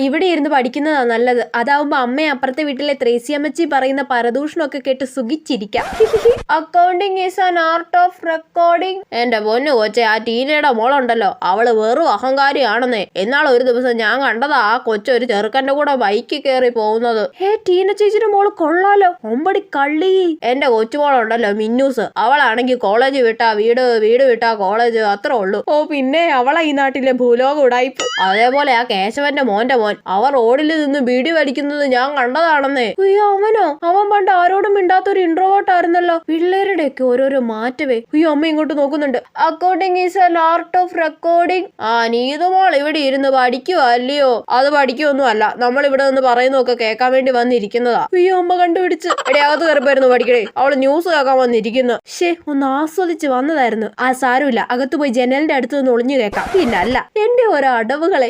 ഇവിടെ ഇരുന്ന് പഠിക്കുന്നതാ നല്ലത്. അതാവുമ്പോ അമ്മയെ അപ്പുറത്തെ വീട്ടിലെ ത്രേസ്യമ്മച്ചി പറയുന്ന പരദൂഷണമൊക്കെ കേട്ട് സുഖിച്ചിരിക്കാം. Accounting is an art of recording. എന്റെ പൊന്നു കൊച്ചെ, ആ ടീനയുടെ മോളുണ്ടല്ലോ, അവള് വെറും അഹങ്കാരിയാണെന്നേ. എന്നാൽ ഒരു ദിവസം ഞാൻ കണ്ടതാ ആ കൊച്ചൊരു ചെറുക്കന്റെ കൂടെ ബൈക്കിൽ കയറി പോകുന്നത്. ടീന ചേച്ചിയുടെ മോള് കൊള്ളാലോ, ഒമ്പടി കള്ളി. എന്റെ കൊച്ചുമോളുണ്ടല്ലോ മിന്നൂസ്, അവളാണെങ്കിൽ കോളേജ് വിട്ടാ വീട്, വീട് വിട്ടാ കോളേജ്, അത്രേ ഉള്ളൂ. പിന്നെ അവളാ ഈ നാട്ടിലെ ഭൂലോക ഉടായിപ്പ്. അതേപോലെ ആ കേശവന്റെ മോന്റെ മോൻ, അവർ റോഡിൽ നിന്ന് ബീഡി വലിക്കുന്നത് ഞാൻ കണ്ടതാണെന്നേ. അയ്യോ അവനോ? അവൻ പണ്ട് ആരോടും മിണ്ടാത്തൊരു ഇൻട്രോവേർട്ട് ആയിരുന്നല്ലോ. പിള്ളേരുടെയൊക്കെ ഓരോരോ മാറ്റവേ. അയ്യോ അമ്മ ഇങ്ങോട്ട് നോക്കുന്നുണ്ട്. Accounting is an art of recording. നീതുമോൾ ഇവിടെ ഇരുന്ന് പഠിക്കുവോ അല്ലയോ? അത് പഠിക്കുവൊന്നും അല്ല, നമ്മൾ ഇവിടെ നിന്ന് പറയുന്നതൊക്കെ കേൾക്കാൻ വേണ്ടി വന്നിരിക്കുന്നതാ. അയ്യോ അമ്മ കണ്ടുപിടിച്ച്. എടേ അകത്ത് കയറിപ്പോയിരുന്നു പഠിക്കണേ, അവള് ന്യൂസ് കേൾക്കാൻ വന്നിരിക്കുന്നു. ഒന്ന് ആസ്വദിച്ച് വന്നതായിരുന്നു. സാരമില്ല, അകത്ത് പോയി ജനലിന്റെ അടുത്ത് നിന്ന് ഒളിഞ്ഞു കേൾക്കാം. പിന്നല്ല എന്റെ ഓരോ അടവുകളെ.